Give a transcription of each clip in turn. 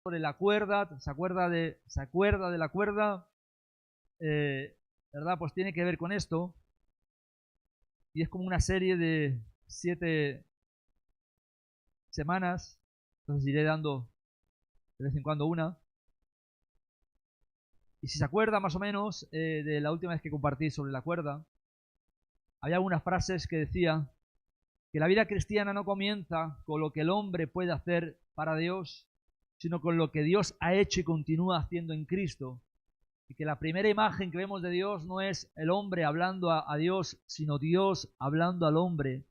sobre la cuerda, ¿se acuerda de la cuerda? ¿Verdad? Pues tiene que ver con esto. Y es como una serie de 7 semanas. Entonces iré dando de vez en cuando una. Y si se acuerda más o menos de la última vez que compartí sobre la cuerda, había algunas frases que decía que la vida cristiana no comienza con lo que el hombre puede hacer para Dios, sino con lo que Dios ha hecho y continúa haciendo en Cristo. Y que la primera imagen que vemos de Dios no es el hombre hablando a Dios, sino Dios hablando al hombre,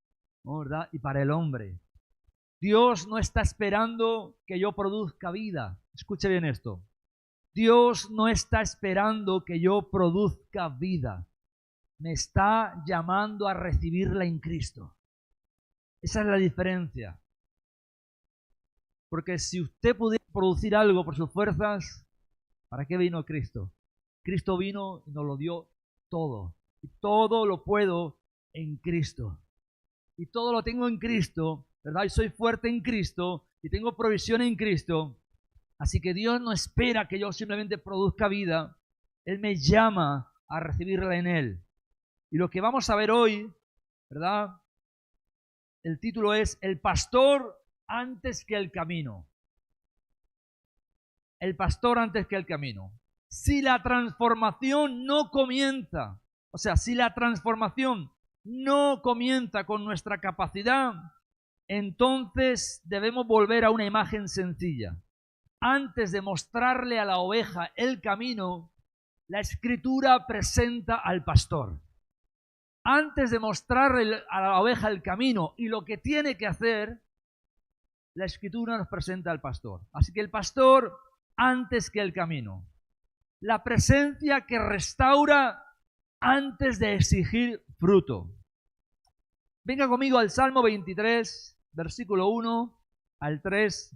¿no? ¿Verdad? Y para el hombre. Dios no está esperando que yo produzca vida. Escuche bien esto. Dios no está esperando que yo produzca vida. Me está llamando a recibirla en Cristo. Esa es la diferencia. Porque si usted pudiera producir algo por sus fuerzas, ¿para qué vino Cristo? Cristo vino y nos lo dio todo. Y todo lo puedo en Cristo. Y todo lo tengo en Cristo, ¿verdad? Y soy fuerte en Cristo y tengo provisión en Cristo. Así que Dios no espera que yo simplemente produzca vida. Él me llama a recibirla en Él. Y lo que vamos a ver hoy, ¿verdad? El título es El pastor antes que el camino. El pastor antes que el camino. Si la transformación no comienza, o sea, si la transformación no comienza con nuestra capacidad, entonces debemos volver a una imagen sencilla. Antes de mostrarle a la oveja el camino, la Escritura presenta al pastor. Antes de mostrarle a la oveja el camino y lo que tiene que hacer, la Escritura nos presenta al pastor. Así que el pastor antes que el camino. La presencia que restaura antes de exigir fruto. Venga conmigo al Salmo 23, versículo 1 al 3.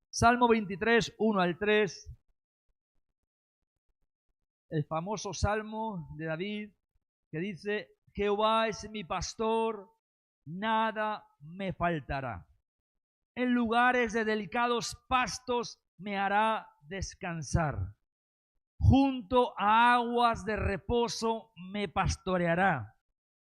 Salmo 23, 1 al 3. El famoso Salmo de David que dice: Jehová es mi pastor, nada me faltará. En lugares de delicados pastos me hará descansar. Junto a aguas de reposo me pastoreará.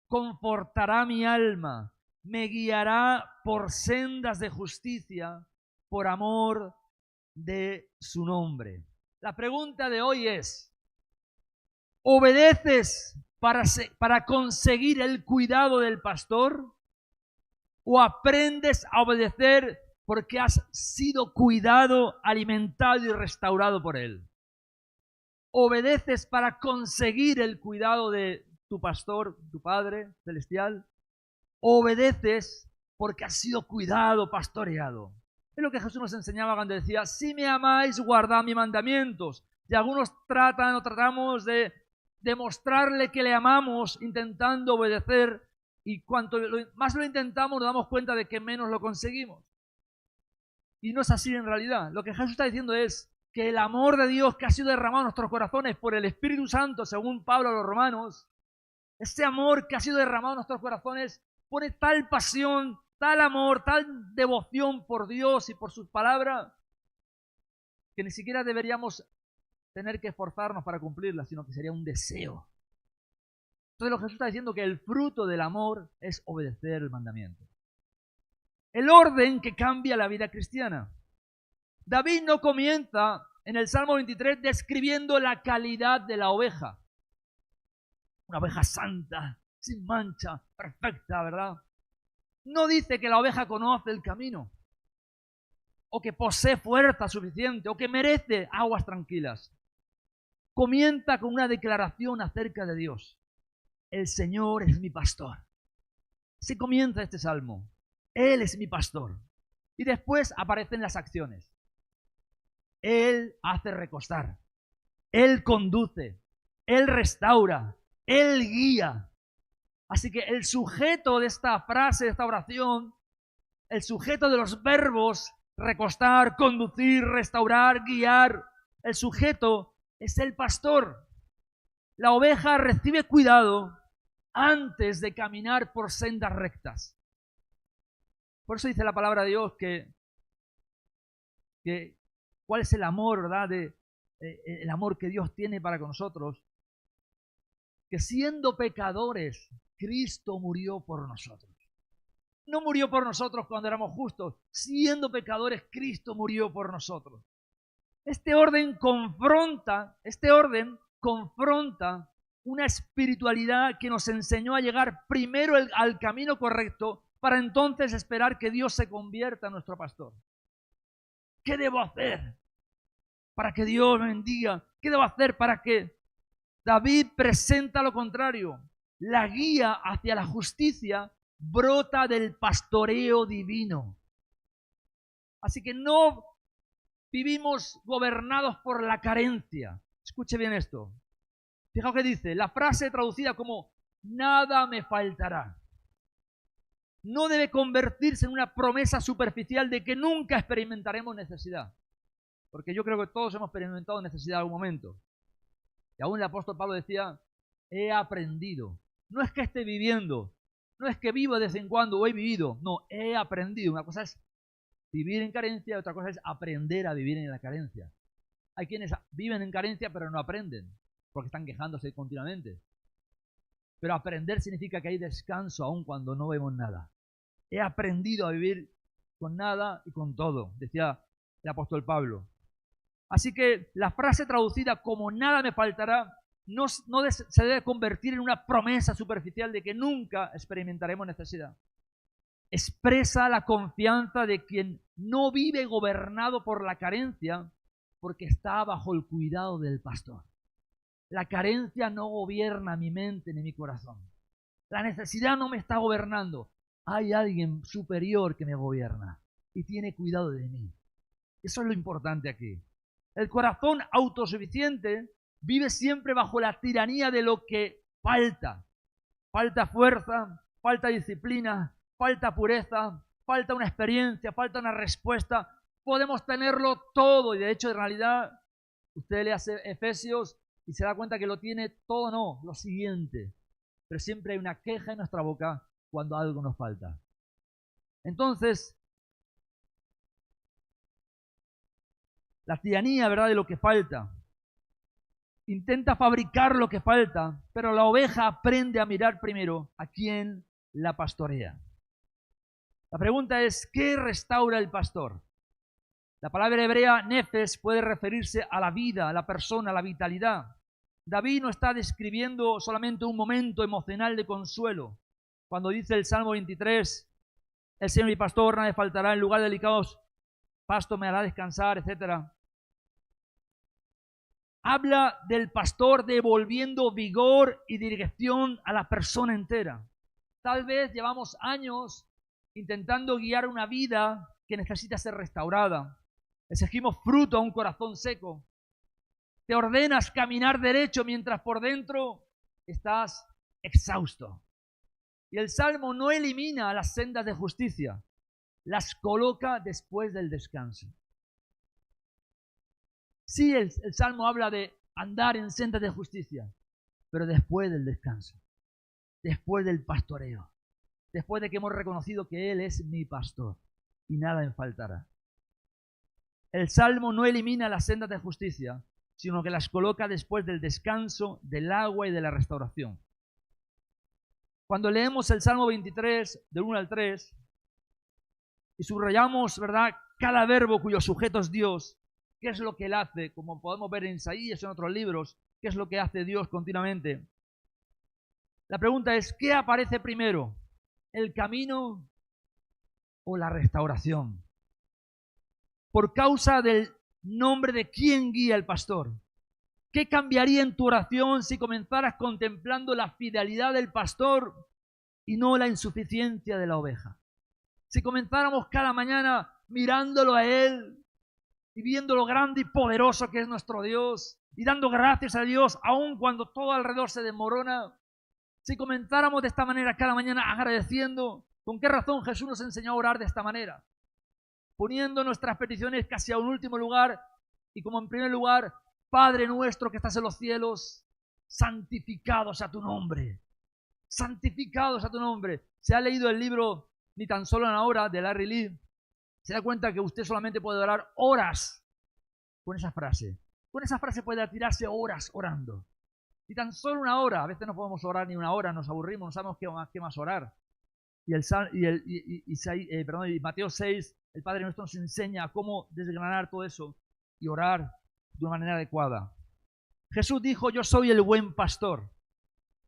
Confortará mi alma. Me guiará por sendas de justicia, por amor de su nombre. La pregunta de hoy es: ¿obedeces para conseguir el cuidado del pastor? ¿O aprendes a obedecer porque has sido cuidado, alimentado y restaurado por él? ¿Obedeces para conseguir el cuidado de tu pastor, tu Padre celestial? ¿O obedeces porque has sido cuidado, pastoreado? Es lo que Jesús nos enseñaba cuando decía: si me amáis, guardad mis mandamientos. Y algunos tratamos de demostrarle que le amamos intentando obedecer, y cuanto más lo intentamos nos damos cuenta de que menos lo conseguimos. Y no es así en realidad. Lo que Jesús está diciendo es que el amor de Dios que ha sido derramado en nuestros corazones por el Espíritu Santo, según Pablo a los romanos, ese amor que ha sido derramado en nuestros corazones pone tal pasión, tal amor, tal devoción por Dios y por sus palabras, que ni siquiera deberíamos tener que esforzarnos para cumplirla, sino que sería un deseo. Entonces lo que Jesús está diciendo es que el fruto del amor es obedecer el mandamiento. El orden que cambia la vida cristiana. David no comienza en el Salmo 23 describiendo la calidad de la oveja. Una oveja santa, sin mancha, perfecta, ¿verdad? No dice que la oveja conoce el camino, o que posee fuerza suficiente, o que merece aguas tranquilas. Comienza con una declaración acerca de Dios. El Señor es mi pastor. Se comienza este salmo. Él es mi pastor. Y después aparecen las acciones. Él hace recostar. Él conduce. Él restaura. Él guía. Así que el sujeto de esta frase, de esta oración, el sujeto de los verbos recostar, conducir, restaurar, guiar, el sujeto es el pastor. La oveja recibe cuidado antes de caminar por sendas rectas. Por eso dice la palabra de Dios que cuál es el amor, ¿verdad? El amor que Dios tiene para con nosotros. Que siendo pecadores, Cristo murió por nosotros. No murió por nosotros cuando éramos justos. Siendo pecadores, Cristo murió por nosotros. Este orden confronta una espiritualidad que nos enseñó a llegar primero al camino correcto para entonces esperar que Dios se convierta en nuestro pastor. ¿Qué debo hacer para que Dios me bendiga? ¿Qué debo hacer para que David presenta lo contrario? La guía hacia la justicia brota del pastoreo divino. Así que no vivimos gobernados por la carencia. Escuche bien esto. Fijaos que dice, la frase traducida como nada me faltará. No debe convertirse en una promesa superficial de que nunca experimentaremos necesidad. Porque yo creo que todos hemos experimentado necesidad en algún momento. Y aún el apóstol Pablo decía, he aprendido. No es que esté viviendo, no es que vivo de vez en cuando o he vivido. No, he aprendido. Una cosa es vivir en carencia, otra cosa es aprender a vivir en la carencia. Hay quienes viven en carencia pero no aprenden, porque están quejándose continuamente. Pero aprender significa que hay descanso aún cuando no vemos nada. He aprendido a vivir con nada y con todo, decía el apóstol Pablo. Así que la frase traducida como nada me faltará no se debe convertir en una promesa superficial de que nunca experimentaremos necesidad. Expresa la confianza de quien no vive gobernado por la carencia porque está bajo el cuidado del pastor. La carencia no gobierna mi mente ni mi corazón. La necesidad no me está gobernando. Hay alguien superior que me gobierna y tiene cuidado de mí. Eso es lo importante aquí. El corazón autosuficiente vive siempre bajo la tiranía de lo que falta. Falta fuerza, falta disciplina, falta pureza, falta una experiencia, falta una respuesta. Podemos tenerlo todo y de hecho en realidad usted le hace Efesios y se da cuenta que lo tiene todo, no, lo siguiente. Pero siempre hay una queja en nuestra boca cuando algo nos falta. Entonces, la tiranía, ¿verdad?, de lo que falta. Intenta fabricar lo que falta, pero la oveja aprende a mirar primero a quién la pastorea. La pregunta es, ¿qué restaura el pastor? La palabra hebrea nefes puede referirse a la vida, a la persona, a la vitalidad. David no está describiendo solamente un momento emocional de consuelo. Cuando dice el Salmo 23, el Señor mi pastor, nada me faltará, en lugar de delicados pasto me hará descansar, etc. Habla del pastor devolviendo vigor y dirección a la persona entera. Tal vez llevamos años intentando guiar una vida que necesita ser restaurada. Exigimos fruto a un corazón seco. Te ordenas caminar derecho mientras por dentro estás exhausto. Y el Salmo no elimina las sendas de justicia, las coloca después del descanso. Sí, el Salmo habla de andar en sendas de justicia, pero después del descanso, después del pastoreo, después de que hemos reconocido que Él es mi pastor y nada me faltará. El Salmo no elimina las sendas de justicia, sino que las coloca después del descanso, del agua y de la restauración. Cuando leemos el Salmo 23, del 1 al 3, y subrayamos, ¿verdad?, cada verbo cuyo sujeto es Dios, ¿qué es lo que Él hace? Como podemos ver en Isaías y en otros libros, ¿qué es lo que hace Dios continuamente? La pregunta es, ¿qué aparece primero? ¿El camino o la restauración? Por causa del nombre de quién guía el pastor. ¿Qué cambiaría en tu oración si comenzaras contemplando la fidelidad del pastor y no la insuficiencia de la oveja? Si comenzáramos cada mañana mirándolo a Él y viendo lo grande y poderoso que es nuestro Dios y dando gracias a Dios aun cuando todo alrededor se desmorona. Si comenzáramos de esta manera cada mañana agradeciendo, ¿con qué razón Jesús nos enseñó a orar de esta manera? Poniendo nuestras peticiones casi a un último lugar y como en primer lugar, Padre nuestro que estás en los cielos, santificado sea tu nombre. Santificado sea tu nombre. ¿Se ha leído el libro Ni tan solo una hora de Larry Lee? Se da cuenta que usted solamente puede orar horas con esa frase. Con esa frase puede tirarse horas orando. Y tan solo una hora, a veces no podemos orar ni una hora, nos aburrimos, no sabemos qué más orar. Y Mateo 6, el Padre Nuestro nos enseña cómo desgranar todo eso y orar de una manera adecuada. Jesús dijo, yo soy el buen pastor.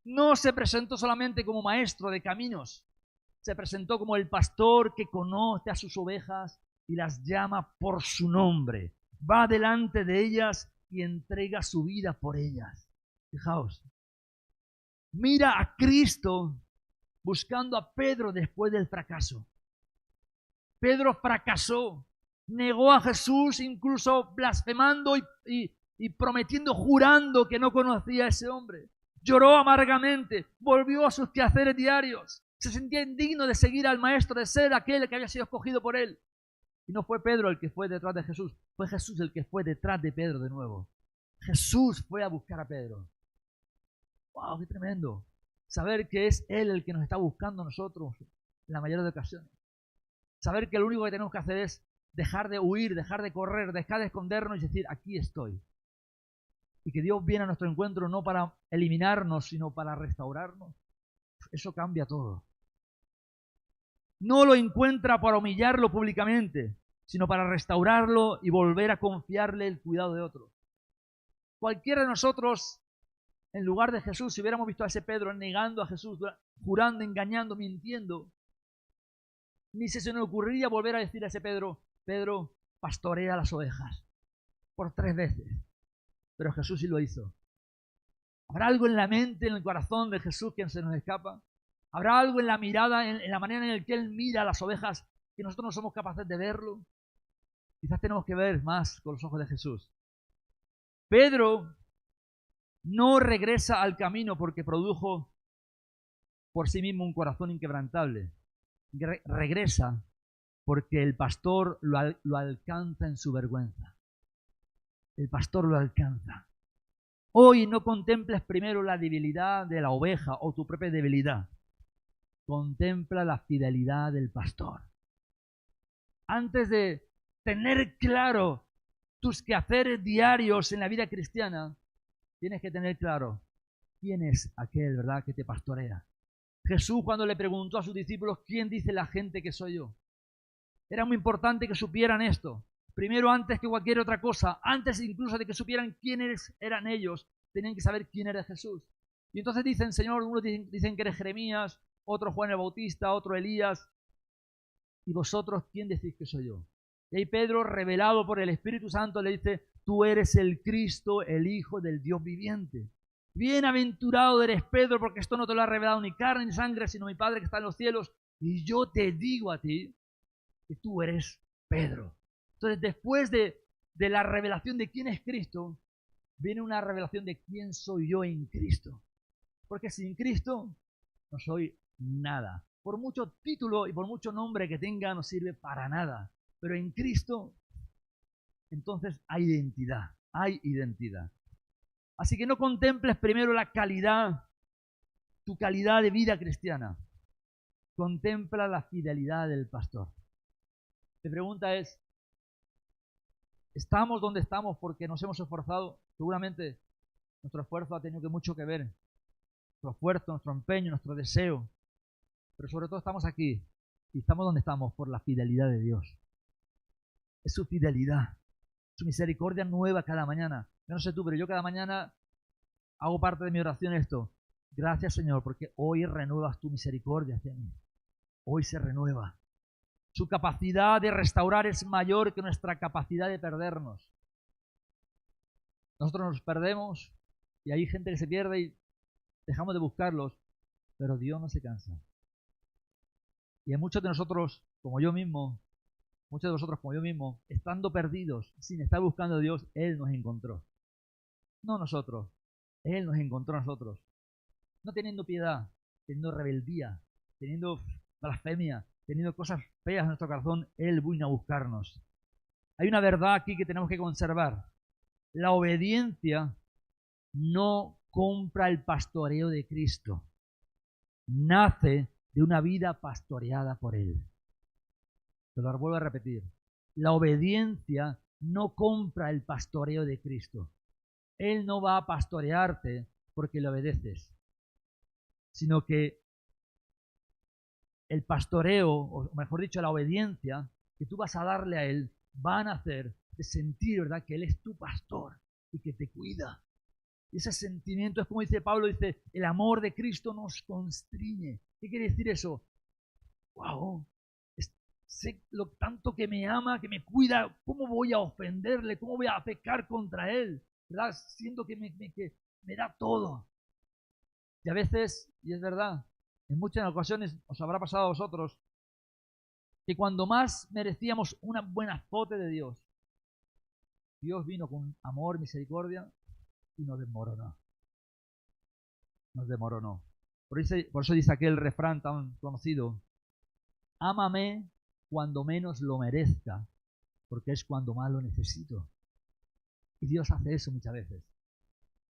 No se presentó solamente como maestro de caminos, se presentó como el pastor que conoce a sus ovejas y las llama por su nombre. Va delante de ellas y entrega su vida por ellas. Fijaos, mira a Cristo buscando a Pedro después del fracaso. Pedro fracasó, negó a Jesús, incluso blasfemando y prometiendo, jurando que no conocía a ese hombre. Lloró amargamente, volvió a sus quehaceres diarios, se sentía indigno de seguir al maestro, de ser aquel que había sido escogido por él. Y no fue Pedro el que fue detrás de Jesús, fue Jesús el que fue detrás de Pedro de nuevo. Jesús fue a buscar a Pedro. ¡Wow! ¡Qué tremendo! Saber que es Él el que nos está buscando a nosotros en la mayoría de ocasiones. Saber que lo único que tenemos que hacer es dejar de huir, dejar de correr, dejar de escondernos y decir, aquí estoy. Y que Dios viene a nuestro encuentro no para eliminarnos, sino para restaurarnos. Eso cambia todo. No lo encuentra para humillarlo públicamente, sino para restaurarlo y volver a confiarle el cuidado de otros. Cualquiera de nosotros, en lugar de Jesús, si hubiéramos visto a ese Pedro negando a Jesús, jurando, engañando, mintiendo, ni se nos ocurriría volver a decir a ese Pedro, Pedro, pastorea las ovejas, por 3 veces. Pero Jesús sí lo hizo. ¿Habrá algo en la mente, en el corazón de Jesús que se nos escapa? ¿Habrá algo en la mirada, en la manera en la que Él mira a las ovejas, que nosotros no somos capaces de verlo? Quizás tenemos que ver más con los ojos de Jesús. Pedro no regresa al camino porque produjo por sí mismo un corazón inquebrantable. Regresa porque el pastor lo alcanza en su vergüenza. El pastor lo alcanza. Hoy no contemples primero la debilidad de la oveja o tu propia debilidad. Contempla la fidelidad del pastor. Antes de tener claro tus quehaceres diarios en la vida cristiana, tienes que tener claro quién es aquel, ¿verdad?, que te pastorea. Jesús, cuando le preguntó a sus discípulos, ¿quién dice la gente que soy yo? Era muy importante que supieran esto. Primero, antes que cualquier otra cosa, antes incluso de que supieran quiénes eran ellos, tenían que saber quién era Jesús. Y entonces dicen, Señor, unos dicen que eres Jeremías, otro Juan el Bautista, otro Elías. ¿Y vosotros quién decís que soy yo? Y ahí Pedro, revelado por el Espíritu Santo, le dice, tú eres el Cristo, el Hijo del Dios viviente. Bienaventurado eres Pedro, porque esto no te lo ha revelado ni carne ni sangre, sino mi Padre que está en los cielos. Y yo te digo a ti que tú eres Pedro. Entonces, después de la revelación de quién es Cristo, viene una revelación de quién soy yo en Cristo. Porque sin Cristo no soy nada. Por mucho título y por mucho nombre que tenga, no sirve para nada. Pero en Cristo, entonces hay identidad. Hay identidad. Así que no contemples primero la calidad, tu calidad de vida cristiana. Contempla la fidelidad del pastor. Mi pregunta es, ¿estamos donde estamos porque nos hemos esforzado? Seguramente nuestro esfuerzo ha tenido mucho que ver. Nuestro esfuerzo, nuestro empeño, nuestro deseo. Pero sobre todo estamos aquí y estamos donde estamos por la fidelidad de Dios. Es su fidelidad, su misericordia nueva cada mañana. Yo no sé tú, pero yo cada mañana hago parte de mi oración esto. Gracias, Señor, porque hoy renuevas tu misericordia hacia mí. Hoy se renueva. Su capacidad de restaurar es mayor que nuestra capacidad de perdernos. Nosotros nos perdemos y hay gente que se pierde y dejamos de buscarlos, pero Dios no se cansa. Y en muchos de nosotros, como yo mismo, estando perdidos, sin estar buscando a Dios, Él nos encontró. No nosotros. Él nos encontró a nosotros. No teniendo piedad, teniendo rebeldía, teniendo blasfemia, teniendo cosas feas en nuestro corazón, Él vino a buscarnos. Hay una verdad aquí que tenemos que conservar. La obediencia no compra el pastoreo de Cristo. Nace de una vida pastoreada por Él. Te lo vuelvo a repetir. La obediencia no compra el pastoreo de Cristo. Él no va a pastorearte porque le obedeces, sino que el pastoreo, o mejor dicho, la obediencia que tú vas a darle a Él, van a hacer de sentir, ¿verdad?, que Él es tu pastor y que te cuida. Y ese sentimiento es como dice Pablo, dice, el amor de Cristo nos constriñe. ¿Qué quiere decir eso? ¡Wow! Sé lo tanto que me ama, que me cuida, ¿cómo voy a ofenderle? ¿Cómo voy a pecar contra Él? ¿Verdad? Siento que me da todo. Y a veces, y es verdad, en muchas ocasiones os habrá pasado a vosotros, que cuando más merecíamos una buena azote de Dios, Dios vino con amor, misericordia y nos desmoronó. Nos desmoronó. Por eso dice aquel refrán tan conocido, ámame cuando menos lo merezca, porque es cuando más lo necesito. Y Dios hace eso muchas veces.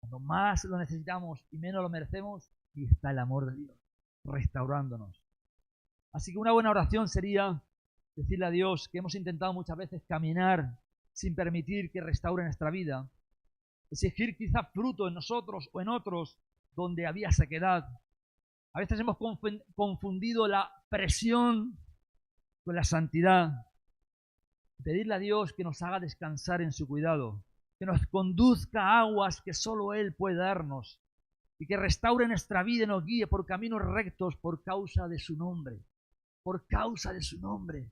Cuando más lo necesitamos y menos lo merecemos, y está el amor de Dios restaurándonos. Así que una buena oración sería decirle a Dios que hemos intentado muchas veces caminar sin permitir que restaure nuestra vida, exigir quizá fruto en nosotros o en otros donde había sequedad. A veces hemos confundido la presión con la santidad. Pedirle a Dios que nos haga descansar en su cuidado, que nos conduzca a aguas que solo Él puede darnos y que restaure nuestra vida y nos guíe por caminos rectos por causa de su nombre. Por causa de su nombre.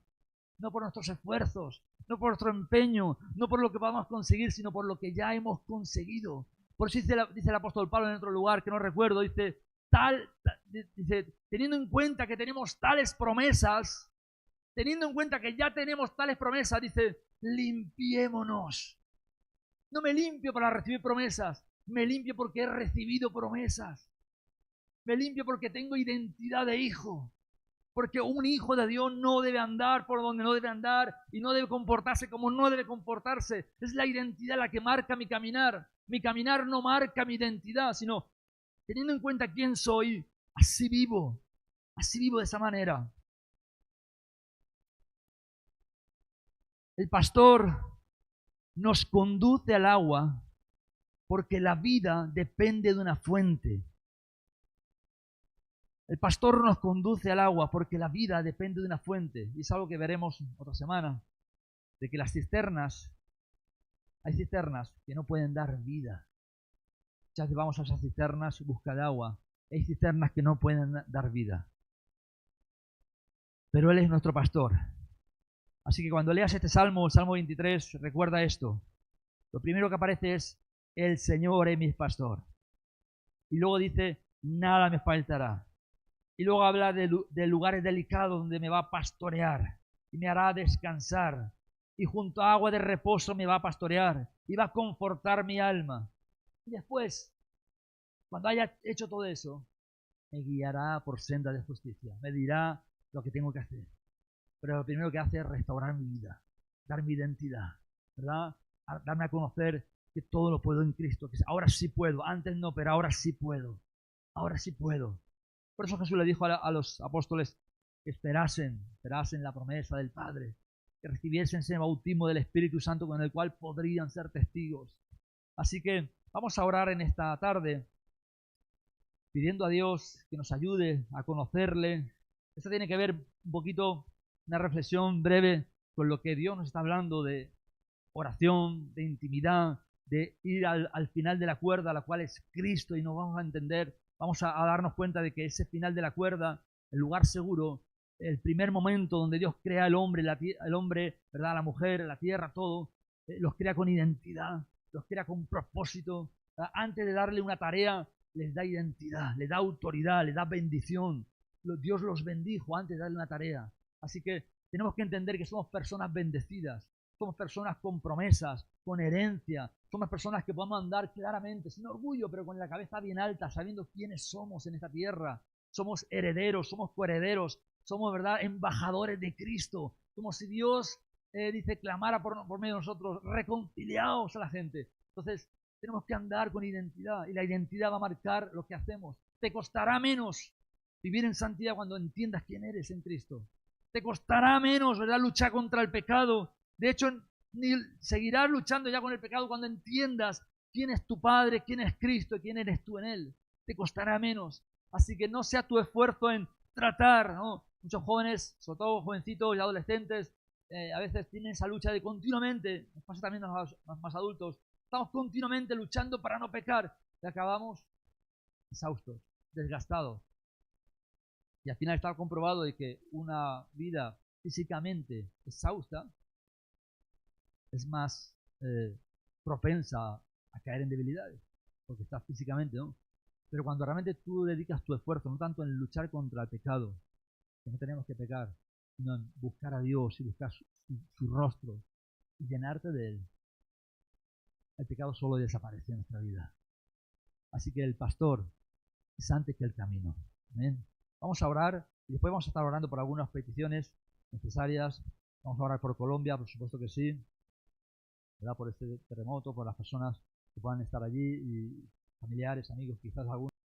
No por nuestros esfuerzos, no por nuestro empeño, no por lo que vamos a conseguir, sino por lo que ya hemos conseguido. Por eso dice el apóstol Pablo en otro lugar, que no recuerdo, dice, teniendo en cuenta que tenemos tales promesas, teniendo en cuenta que ya tenemos tales promesas, dice, limpiémonos. No me limpio para recibir promesas, me limpio porque he recibido promesas. Me limpio porque tengo identidad de hijo. Porque un hijo de Dios no debe andar por donde no debe andar y no debe comportarse como no debe comportarse. Es la identidad la que marca mi caminar. Mi caminar no marca mi identidad, sino teniendo en cuenta quién soy, así vivo de esa manera. El pastor nos conduce al agua porque la vida depende de una fuente. El pastor nos conduce al agua porque la vida depende de una fuente. Y es algo que veremos otra semana, de que las cisternas, hay cisternas que no pueden dar vida. Ya vamos a esas cisternas en busca de agua. Hay cisternas que no pueden dar vida. Pero Él es nuestro pastor. Así que cuando leas este salmo, el Salmo 23, recuerda esto. Lo primero que aparece es, el Señor es mi pastor. Y luego dice, nada me faltará. Y luego habla de lugares delicados donde me va a pastorear y me hará descansar. Y junto a agua de reposo me va a pastorear y va a confortar mi alma. Y después, cuando haya hecho todo eso, me guiará por senda de justicia. Me dirá lo que tengo que hacer. Pero lo primero que hace es restaurar mi vida, dar mi identidad, ¿verdad? Darme a conocer que todo lo puedo en Cristo. Que ahora sí puedo. Antes no, pero ahora sí puedo. Ahora sí puedo. Por eso Jesús le dijo a los apóstoles que esperasen la promesa del Padre, que recibiesen ese bautismo del Espíritu Santo con el cual podrían ser testigos. Así que vamos a orar en esta tarde, pidiendo a Dios que nos ayude a conocerle. Esto tiene que ver un poquito, una reflexión breve con lo que Dios nos está hablando de oración, de intimidad, de ir al final de la cuerda, la cual es Cristo, y nos vamos a entender. Vamos a darnos cuenta de que ese final de la cuerda, el lugar seguro, el primer momento donde Dios crea al hombre, el hombre, ¿verdad?, la mujer, la tierra, todo, los crea con identidad, los crea con propósito. Antes de darle una tarea, les da identidad, les da autoridad, les da bendición. Dios los bendijo antes de darle una tarea. Así que tenemos que entender que somos personas bendecidas, somos personas con promesas, con herencia, somos personas que podemos andar claramente, sin orgullo, pero con la cabeza bien alta, sabiendo quiénes somos en esta tierra. Somos herederos, somos coherederos, somos, ¿verdad?, embajadores de Cristo. Como si Dios, dice, clamara por medio de nosotros, reconciliados a la gente. Entonces, tenemos que andar con identidad, y la identidad va a marcar lo que hacemos. Te costará menos vivir en santidad cuando entiendas quién eres en Cristo. te costará menos, ¿verdad?, luchar contra el pecado. De hecho, ni seguirás luchando ya con el pecado cuando entiendas quién es tu Padre, quién es Cristo y quién eres tú en Él. Te costará menos. Así que no sea tu esfuerzo en tratar, ¿no? Muchos jóvenes, sobre todo jovencitos y adolescentes, a veces tienen esa lucha de continuamente, nos pasa también a los más adultos, estamos continuamente luchando para no pecar y acabamos exhaustos, desgastados. Y al final está comprobado de que una vida físicamente exhausta es más propensa a caer en debilidades, porque estás físicamente, ¿no? Pero cuando realmente tú dedicas tu esfuerzo, no tanto en luchar contra el pecado, que no tenemos que pecar, sino en buscar a Dios y buscar su rostro y llenarte de Él, el pecado solo desaparece en nuestra vida. Así que el pastor es antes que el camino. ¿Amén? Vamos a orar y después vamos a estar orando por algunas peticiones necesarias. Vamos a orar por Colombia, por supuesto que sí, ¿verdad?, por este terremoto, por las personas que puedan estar allí y familiares, amigos, quizás algunos.